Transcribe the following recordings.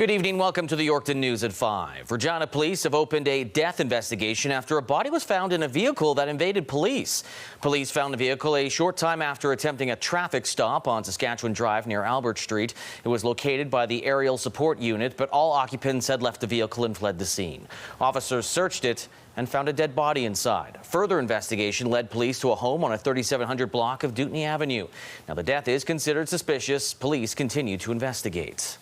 Good evening. Welcome to the Yorkton News at 5. Regina police have opened a death investigation after a body was found in a vehicle that invaded police. Police found the vehicle a short time after attempting a traffic stop on Saskatchewan Drive near Albert Street. It was located by the aerial support unit, but all occupants had left the vehicle and fled the scene. Officers searched it and found a dead body inside. Further investigation led police to a home on a 3700 block of Dutney Avenue. Now, the death is considered suspicious. Police continue to investigate.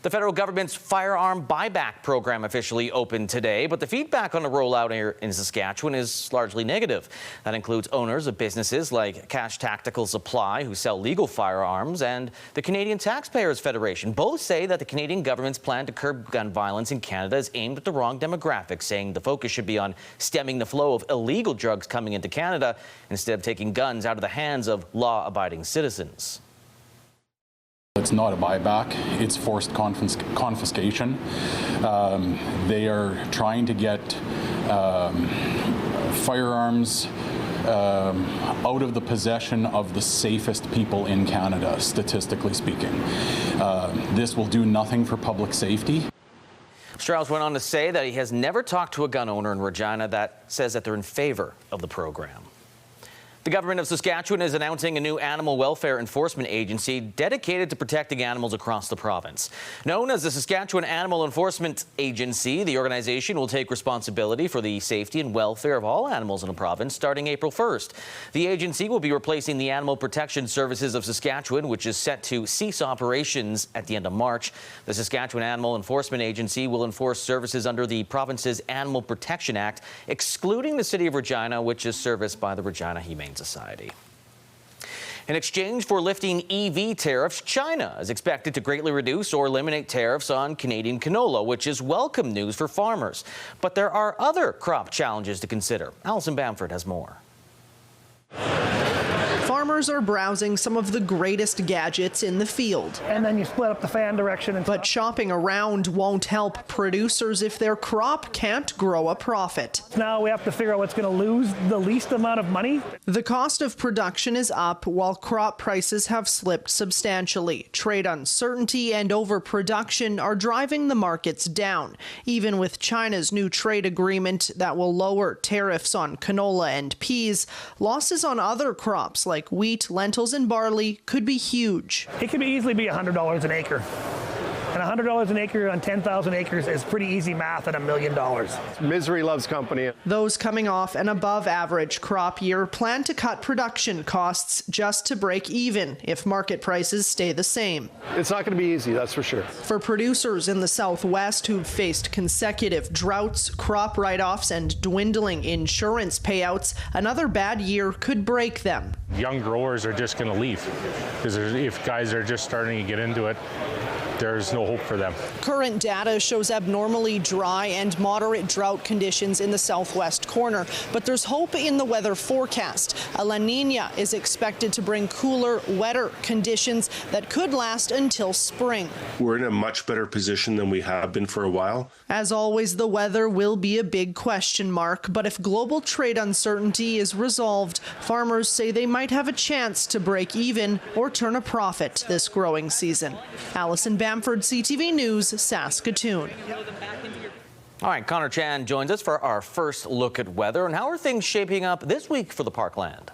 The federal government's firearm buyback program officially opened today, but the feedback on the rollout here in Saskatchewan is largely negative. That includes owners of businesses like Cash Tactical Supply, who sell legal firearms, and the Canadian Taxpayers Federation. Both say that the Canadian government's plan to curb gun violence in Canada is aimed at the wrong demographic, saying the focus should be on stemming the flow of illegal drugs coming into Canada instead of taking guns out of the hands of law-abiding citizens. It's not a buyback, it's forced confiscation. They are trying to get firearms out of the possession of the safest people in Canada, statistically speaking. This will do nothing for public safety. Strauss went on to say that he has never talked to a gun owner in Regina that says that they're in favor of the program. The government of Saskatchewan is announcing a new animal welfare enforcement agency dedicated to protecting animals across the province. Known as the Saskatchewan Animal Enforcement Agency, the organization will take responsibility for the safety and welfare of all animals in the province starting April 1st. The agency will be replacing the Animal Protection Services of Saskatchewan, which is set to cease operations at the end of March. The Saskatchewan Animal Enforcement Agency will enforce services under the province's Animal Protection Act, excluding the city of Regina, which is serviced by the Regina Humane Society. In exchange for lifting EV tariffs, China is expected to greatly reduce or eliminate tariffs on Canadian canola, which is welcome news for farmers. But there are other crop challenges to consider. Alison Bamford has more. Farmers are browsing some of the greatest gadgets in the field. And then you split up the fan direction. But shopping around won't help producers if their crop can't grow a profit. Now we have to figure out what's going to lose the least amount of money. The cost of production is up while crop prices have slipped substantially. Trade uncertainty and overproduction are driving the markets down, even with China's new trade agreement that will lower tariffs on canola and peas. Losses on other crops like wheat, lentils, and barley could be huge. It could easily be $100 an acre. And $100 an acre on 10,000 acres is pretty easy math at $1 million. Misery loves company. Those coming off an above-average crop year plan to cut production costs just to break even if market prices stay the same. It's not going to be easy, that's for sure. For producers in the Southwest who've faced consecutive droughts, crop write-offs, and dwindling insurance payouts, another bad year could break them. Young growers are just going to leave because if guys are just starting to get into it, there's no hope for them. Current data shows abnormally dry and moderate drought conditions in the southwest corner, but there's hope in the weather forecast. A La Nina is expected to bring cooler, wetter conditions that could last until spring. We're in a much better position than we have been for a while. As always, the weather will be a big question mark, but if global trade uncertainty is resolved, farmers say they might have a chance to break even or turn a profit this growing season. Alison Bamford, CTV News, Saskatoon. All right, Connor Chan joins us for our first look at weather. And how are things shaping up this week for the Parkland?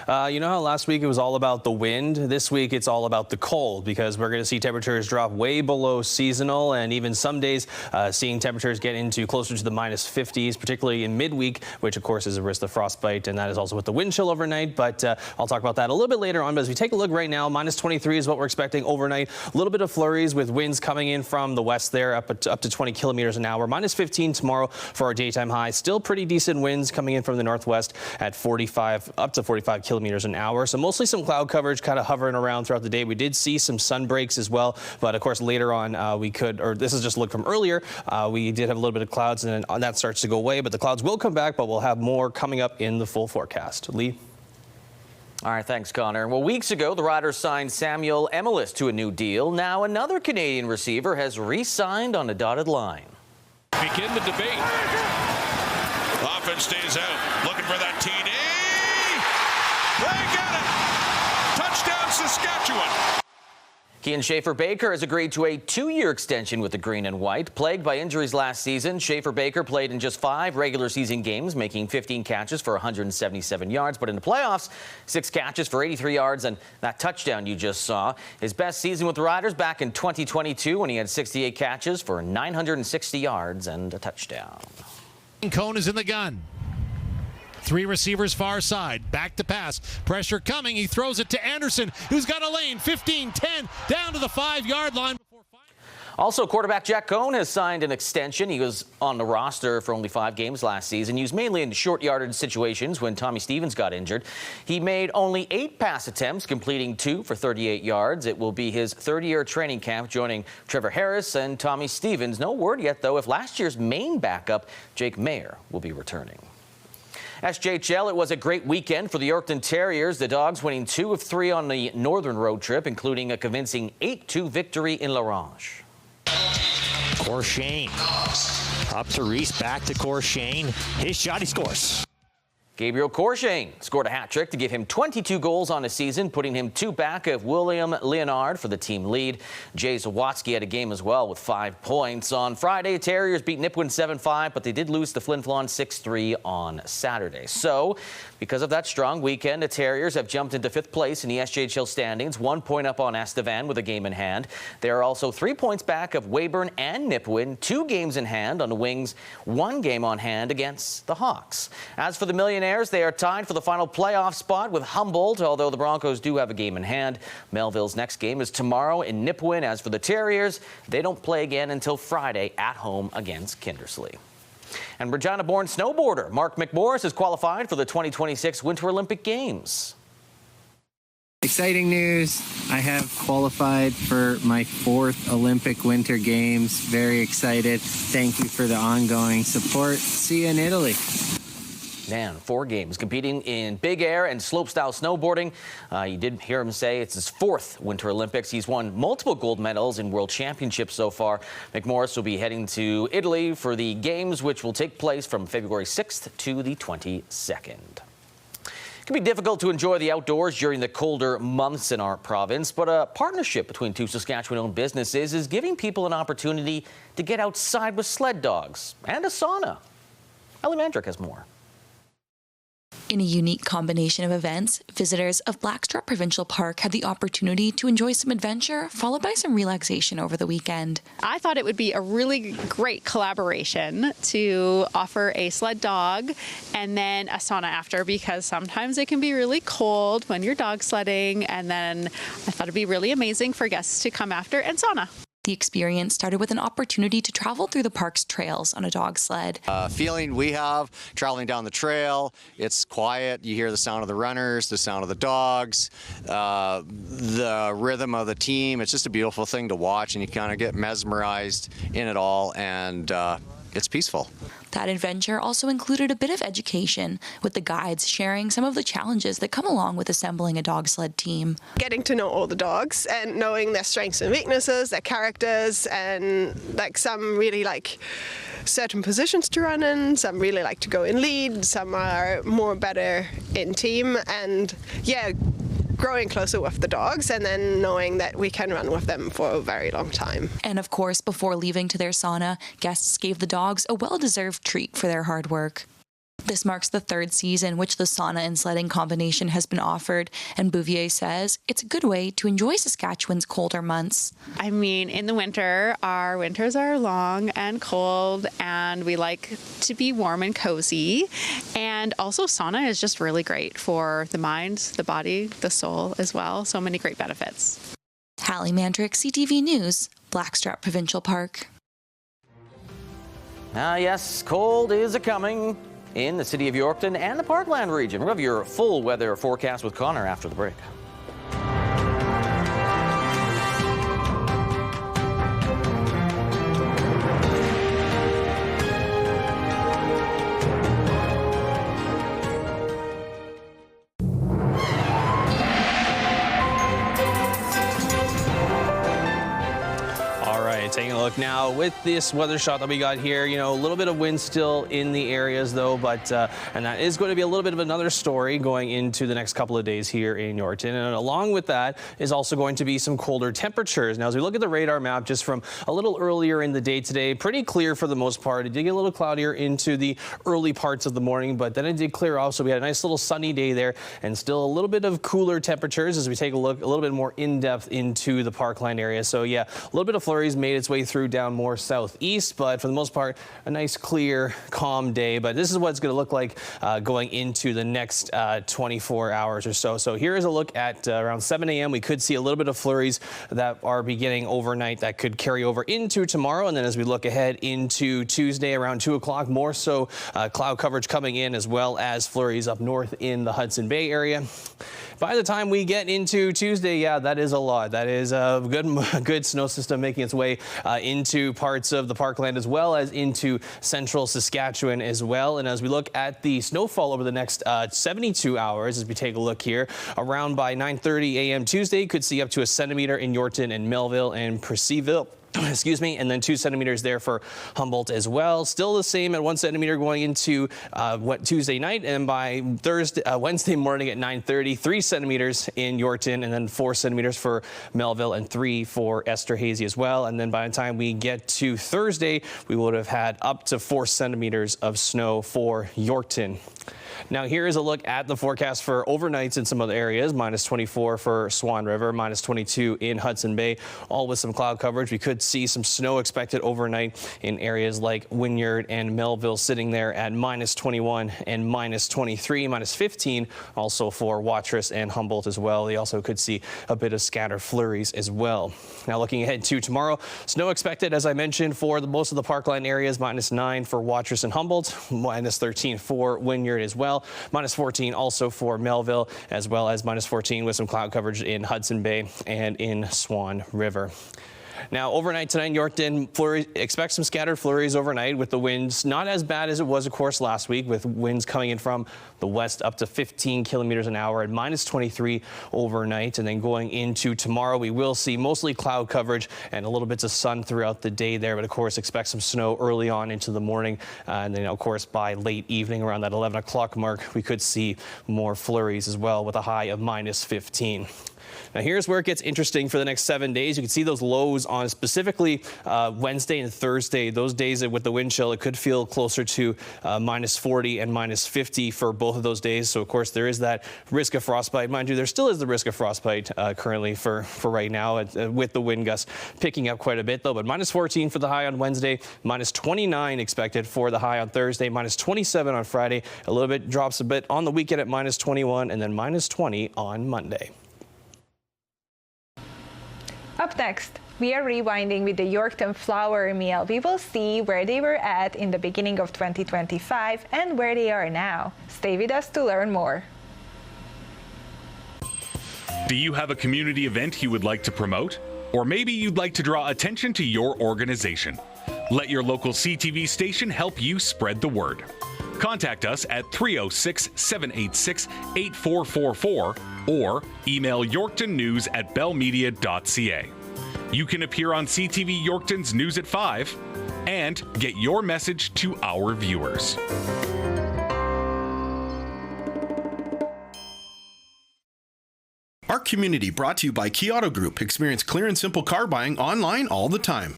You know how last week it was all about the wind? This week it's all about the cold because we're going to see temperatures drop way below seasonal, and even some days seeing temperatures get into closer to the -50s, particularly in midweek, which of course is a risk of frostbite, and that is also with the wind chill overnight. But I'll talk about that a little bit later on. But as we take a look right now, -23 is what we're expecting overnight. A little bit of flurries with winds coming in from the west there up to 20 kilometers an hour. -15 tomorrow for our daytime high. Still pretty decent winds coming in from the northwest at 45 up to 45 kilometers an hour. So mostly some cloud coverage kind of hovering around throughout the day. We did see some sun breaks as well, but of course later on this is just a look from earlier, we did have a little bit of clouds, and then that starts to go away, but the clouds will come back, but we'll have more coming up in the full forecast. Lee? All right, thanks, Connor. Well, weeks ago, the Riders signed Samuel Emilus to a new deal. Now another Canadian receiver has re-signed on a dotted line. Begin the debate. Offense stays out, looking for that TD. They get it! Touchdown, Saskatchewan! Kean Schaefer-Baker has agreed to a 2-year extension with the Green and White. Plagued by injuries last season, Schaefer-Baker played in just 5 regular season games, making 15 catches for 177 yards. But in the playoffs, 6 catches for 83 yards and that touchdown you just saw. His best season with the Riders back in 2022 when he had 68 catches for 960 yards and a touchdown. Cone is in the gun. 3 receivers far side. Back to pass. Pressure coming. He throws it to Anderson, who's got a lane. 15, 10, down to the 5-yard line. Also, quarterback Jack Cohn has signed an extension. He was on the roster for only 5 games last season, used mainly in short yardage situations when Tommy Stevens got injured. He made only 8 pass attempts, completing 2 for 38 yards. It will be his 3rd-year training camp, joining Trevor Harris and Tommy Stevens. No word yet, though, if last year's main backup, Jake Mayer, will be returning. SJHL, it was a great weekend for the Yorkton Terriers. The Dogs winning 2 of 3 on the northern road trip, including a convincing 8-2 victory in La Ronge. Corshane up to Reese, back to Corshane. His shot, he scores. Gabriel Corshane scored a hat trick to give him 22 goals on the season, putting him 2 back of William Leonard for the team lead. Jay Zawatsky had a game as well with 5 points. On Friday, Terriers beat Nipawin 7-5, but they did lose to Flin Flon 6-3 on Saturday. So, because of that strong weekend, the Terriers have jumped into 5th place in the SJHL standings, 1 point up on Estevan with a game in hand. They are also 3 points back of Weyburn and Nipawin, 2 games in hand on the Wings, 1 game on hand against the Hawks. As for the Millionaires, they are tied for the final playoff spot with Humboldt, although the Broncos do have a game in hand. Melville's next game is tomorrow in Nipawin. As for the Terriers, they don't play again until Friday at home against Kindersley. And Regina-born snowboarder Mark McMorris is qualified for the 2026 Winter Olympic Games. Exciting news. I have qualified for my 4th Olympic Winter Games. Very excited. Thank you for the ongoing support. See you in Italy. Man, 4 games competing in big air and slopestyle snowboarding. You did hear him say it's his 4th Winter Olympics. He's won multiple gold medals in world championships so far. McMorris will be heading to Italy for the games, which will take place from February 6th to the 22nd. It can be difficult to enjoy the outdoors during the colder months in our province, but a partnership between 2 Saskatchewan-owned businesses is giving people an opportunity to get outside with sled dogs and a sauna. Ellie Mandrick has more. In a unique combination of events, visitors of Blackstrap Provincial Park had the opportunity to enjoy some adventure, followed by some relaxation over the weekend. I thought it would be a really great collaboration to offer a sled dog and then a sauna after, because sometimes it can be really cold when you're dog sledding, and then I thought it'd be really amazing for guests to come after and sauna. The experience started with an opportunity to travel through the park's trails on a dog sled. Feeling we have traveling down the trail, it's quiet. You hear the sound of the runners, the sound of the dogs, the rhythm of the team. It's just a beautiful thing to watch, and you kind of get mesmerized in it all, and it's peaceful. That adventure also included a bit of education, with the guides sharing some of the challenges that come along with assembling a dog sled team. Getting to know all the dogs and knowing their strengths and weaknesses, their characters, and like some really like certain positions to run in, some really like to go in lead, some are more better in team, and yeah, growing closer with the dogs and then knowing that we can run with them for a very long time. And of course, before leaving to their sauna, guests gave the dogs a well-deserved treat for their hard work. This marks the 3rd season which the sauna and sledding combination has been offered, and Bouvier says it's a good way to enjoy Saskatchewan's colder months. I mean, in the winter, our winters are long and cold, and we like to be warm and cozy. And also, sauna is just really great for the mind, the body, the soul as well. So many great benefits. Hallie Mandrick, CTV News, Blackstrap Provincial Park. Yes, cold is a-coming in the city of Yorkton and the Parkland region. We'll have your full weather forecast with Connor after the break. Taking a look look now with this weather shot that we got here. You know, a little bit of wind still in the areas though, but and that is going to be a little bit of another story going into the next couple of days here in Yorkton. And along with that is also going to be some colder temperatures. Now, as we look at the radar map just from a little earlier in the day today, pretty clear for the most part. It did get a little cloudier into the early parts of the morning, but then it did clear off. So we had a nice little sunny day there and still a little bit of cooler temperatures as we take a look a little bit more in depth into the Parkland area. So yeah, a little bit of flurries made its way through down more southeast, but for the most part, a nice clear, calm day. But this is what it's going to look like going into the next 24 hours or so. So here is a look at around 7 a.m. We could see a little bit of flurries that are beginning overnight that could carry over into tomorrow. And then as we look ahead into Tuesday around 2 o'clock, more so cloud coverage coming in as well as flurries up north in the Hudson Bay area. By the time we get into Tuesday, yeah, that is a lot. That is a good snow system making its way into parts of the Parkland as well as into central Saskatchewan as well. And as we look at the snowfall over the next 72 hours, as we take a look here, around by 9:30 a.m. Tuesday, could see up to 1 centimeter in Yorkton and Melville and Percyville. Excuse me, and then 2 centimeters there for Humboldt as well. Still the same at 1 centimeter going into Tuesday night, and by Wednesday morning at 9:30, 3 centimeters in Yorkton, and then 4 centimeters for Melville and 3 for Esterhazy as well. And then by the time we get to Thursday, we would have had up to 4 centimeters of snow for Yorkton. Now here is a look at the forecast for overnights in some other areas. -24 for Swan River, -22 in Hudson Bay, all with some cloud coverage. We could see some snow expected overnight in areas like Wynyard and Melville, sitting there at -21 and -23, -15 also for Watrous and Humboldt as well. They also could see a bit of scattered flurries as well. Now looking ahead to tomorrow, snow expected, as I mentioned, for most of the Parkland areas, -9 for Watrous and Humboldt, -13 for Wynyard as well. -14 also for Melville, as well as -14 with some cloud coverage in Hudson Bay and in Swan River. Now, overnight tonight in Yorkton, expect some scattered flurries overnight with the winds not as bad as it was, of course, last week, with winds coming in from the west up to 15 kilometers an hour at -23 overnight. And then going into tomorrow, we will see mostly cloud coverage and a little bits of sun throughout the day there. But, of course, expect some snow early on into the morning. And then, of course, by late evening, around that 11 o'clock mark, we could see more flurries as well with a high of -15. Now here's where it gets interesting for the next 7 days. You can see those lows on specifically Wednesday and Thursday. Those days with the wind chill, it could feel closer to -40 and -50 for both of those days. So of course there is that risk of frostbite. Mind you, there still is the risk of frostbite currently for right now with the wind gusts picking up quite a bit though. But -14 for the high on Wednesday, -29 expected for the high on Thursday, -27 on Friday. A little bit drops a bit on the weekend at -21 and then -20 on Monday. Up next, we are rewinding with the Yorkton flour mill. We will see where they were at in the beginning of 2025 and where they are now. Stay with us to learn more. Do you have a community event you would like to promote? Or maybe you'd like to draw attention to your organization? Let your local CTV station help you spread the word. Contact us at 306-786-8444 or email yorktonnews@bellmedia.ca. You can appear on CTV Yorkton's News at 5 and get your message to our viewers. Our community brought to you by Key Auto Group. Experience clear and simple car buying online all the time.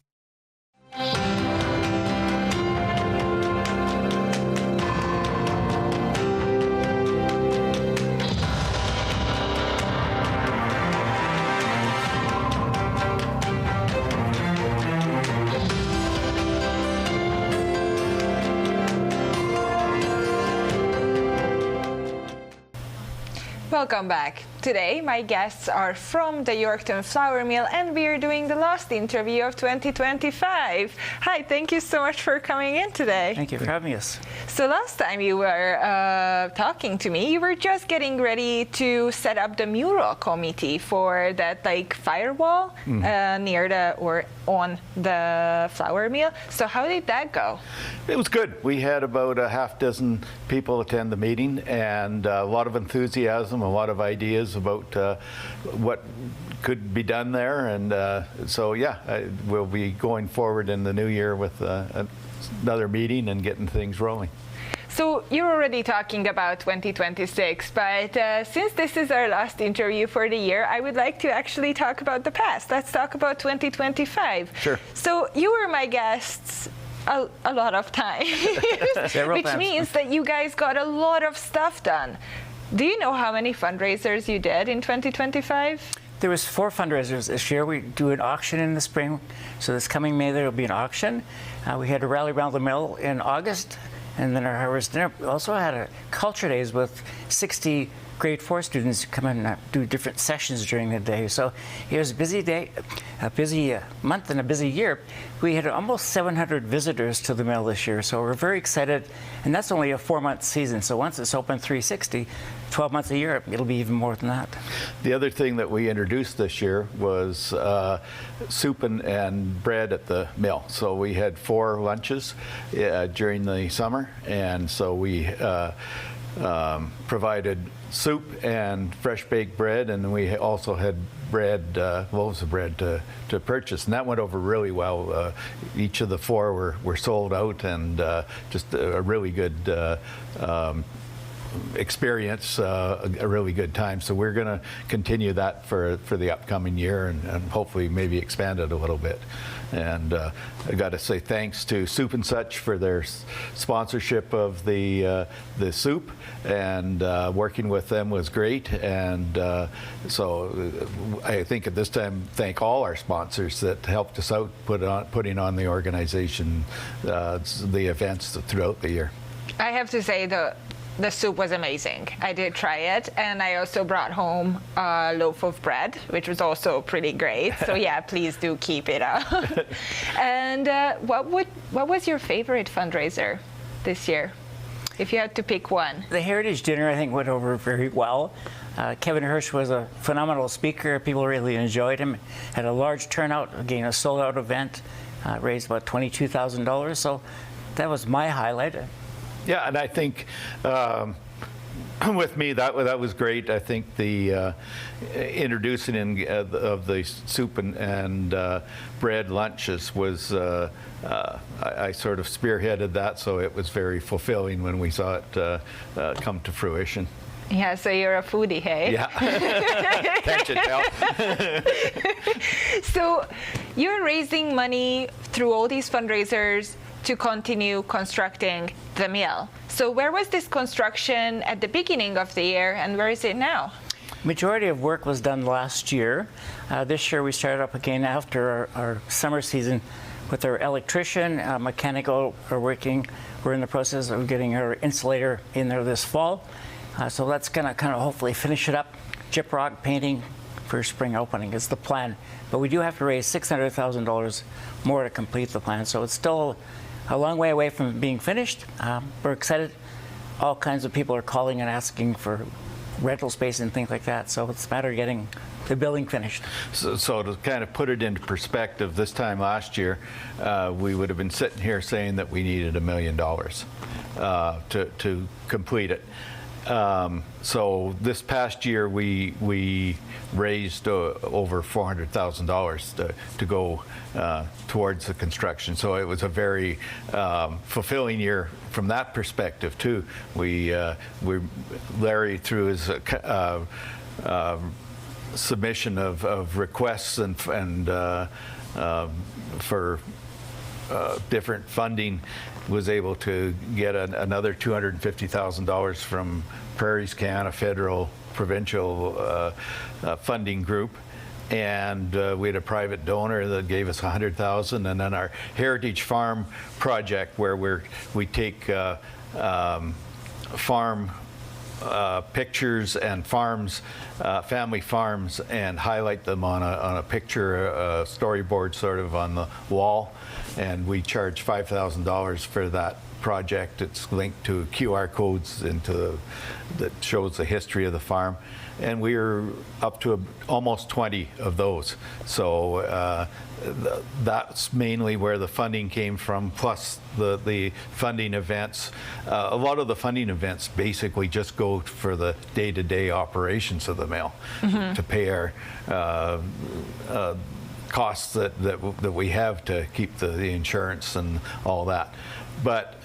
Welcome back. Today, my guests are from the Yorkton Flour Mill, and we are doing the last interview of 2025. Hi, thank you so much for coming in today. Thank you for having us. So last time you were talking to me, you were just getting ready to set up the mural committee for that firewall near the or on the flour mill. So how did that go? It was good. We had about a half dozen people attend the meeting, and a lot of enthusiasm, a lot of ideas, ideas about what could be done there. And so, yeah, we'll be going forward in the new year with another meeting and getting things rolling. So you're already talking about 2026, but since this is our last interview for the year, I would like to actually talk about the past. Let's talk about 2025. Sure. So you were my guests a lot of times, which means that you guys got a lot of stuff done. Do you know how many fundraisers you did in 2025? There was 4 fundraisers this year. We do an auction in the spring, so this coming May there will be an auction. We had a rally around the mill in August. And then our harvest dinner. We also had a culture days with 60 grade 4 students who come in and do different sessions during the day. So it was a busy day, a busy month and a busy year. We had almost 700 visitors to the mill this year. So we're very excited. And that's only a 4-month season. So once it's open 360, 12 months a year, it'll be even more than that. The other thing that we introduced this year was soup and bread at the mill. So we had 4 lunches during the summer, and so we provided soup and fresh baked bread, and we also had bread, loaves of bread to purchase, and that went over really well. Each of the 4 were sold out, and just a really good experience, a really good time. So we're going to continue that for the upcoming year, and hopefully maybe expand it a little bit. And I got to say thanks to Soup and Such for their sponsorship of the soup, and working with them was great. And so I think at this time, thank all our sponsors that helped us out putting on the organization, the events throughout the year. I have to say the soup was amazing. I did try it, and I also brought home a loaf of bread, which was also pretty great. So yeah, please do keep it up. And what was your favorite fundraiser this year, if you had to pick one? The Heritage Dinner, I think, went over very well. Kevin Hirsch was a phenomenal speaker. People really enjoyed him. Had a large turnout, again, a sold-out event, raised about $22,000. So that was my highlight. Yeah, and I think with me that was great. I think the introducing of the soup and bread lunches was I sort of spearheaded that, so it was very fulfilling when we saw it come to fruition. Yeah, so you're a foodie, hey? Yeah. Can't you tell? So you're raising money through all these fundraisers to continue constructing the mill. So where was this construction at the beginning of the year, and where is it now? Majority of work was done last year. This year we started up again after our summer season with our electrician, mechanical are working. We're in the process of getting our insulator in there this fall. So that's gonna kind of hopefully finish it up. Gyprock painting for spring opening is the plan. But we do have to raise $600,000 more to complete the plan. So it's still a long way away from being finished. We're excited. All kinds of people are calling and asking for rental space and things like that. So it's a matter of getting the building finished. So to kind of put it into perspective, this time last year, we would have been sitting here saying that we needed $1 million to complete it. So this past year, we raised over $400,000 to go towards the construction. So it was a very fulfilling year from that perspective too. Larry, through his submission of requests and for different funding, was able to get another $250,000 from Prairie's Can, a federal provincial funding group, and we had a private donor that gave us $100,000, and then our Heritage Farm project, where we take farm pictures and farms, family farms, and highlight them on a picture, storyboard sort of on the wall, and we charge $5,000 for that project. It's linked to QR codes that shows the history of the farm. And we're up to almost 20 of those. So that's mainly where the funding came from, plus the funding events. A lot of the funding events basically just go for the day-to-day operations of the mill to pay our costs that we have to keep the insurance and all that. But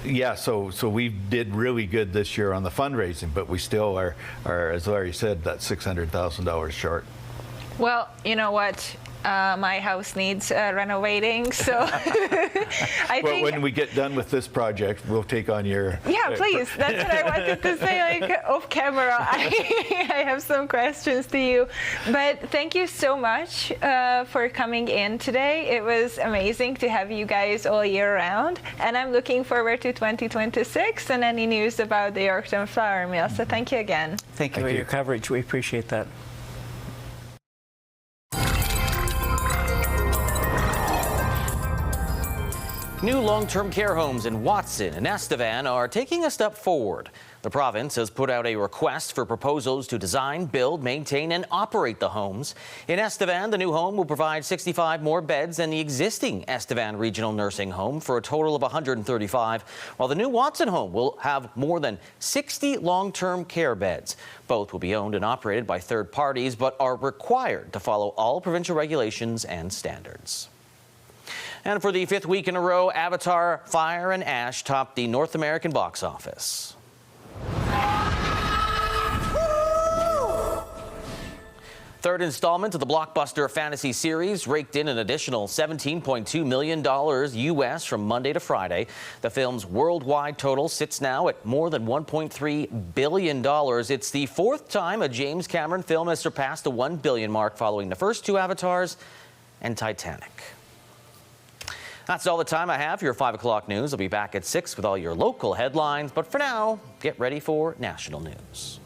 yeah, so we did really good this year on the fundraising, but we still are as Larry said, that $600,000 short. Well, you know what? My house needs renovating, so I think when we get done with this project, we'll take on your... Yeah, please. That's what I wanted to say, like, off camera. I have some questions to you. But thank you so much for coming in today. It was amazing to have you guys all year round. And I'm looking forward to 2026 and any news about the Yorkton Flour Mill. So thank you again. Thank you for your coverage. We appreciate that. New long-term care homes in Watson and Estevan are taking a step forward. The province has put out a request for proposals to design, build, maintain, and operate the homes. In Estevan, the new home will provide 65 more beds than the existing Estevan Regional Nursing Home for a total of 135, while the new Watson home will have more than 60 long-term care beds. Both will be owned and operated by third parties, but are required to follow all provincial regulations and standards. And for the 5th week in a row, Avatar Fire and Ash topped the North American box office. Third installment of the blockbuster fantasy series raked in an additional $17.2 million U.S. from Monday to Friday. The film's worldwide total sits now at more than $1.3 billion. It's the 4th time a James Cameron film has surpassed the $1 billion mark, following the first two Avatars and Titanic. That's all the time I have for your 5 o'clock news. I'll be back at 6 with all your local headlines. But for now, get ready for national news.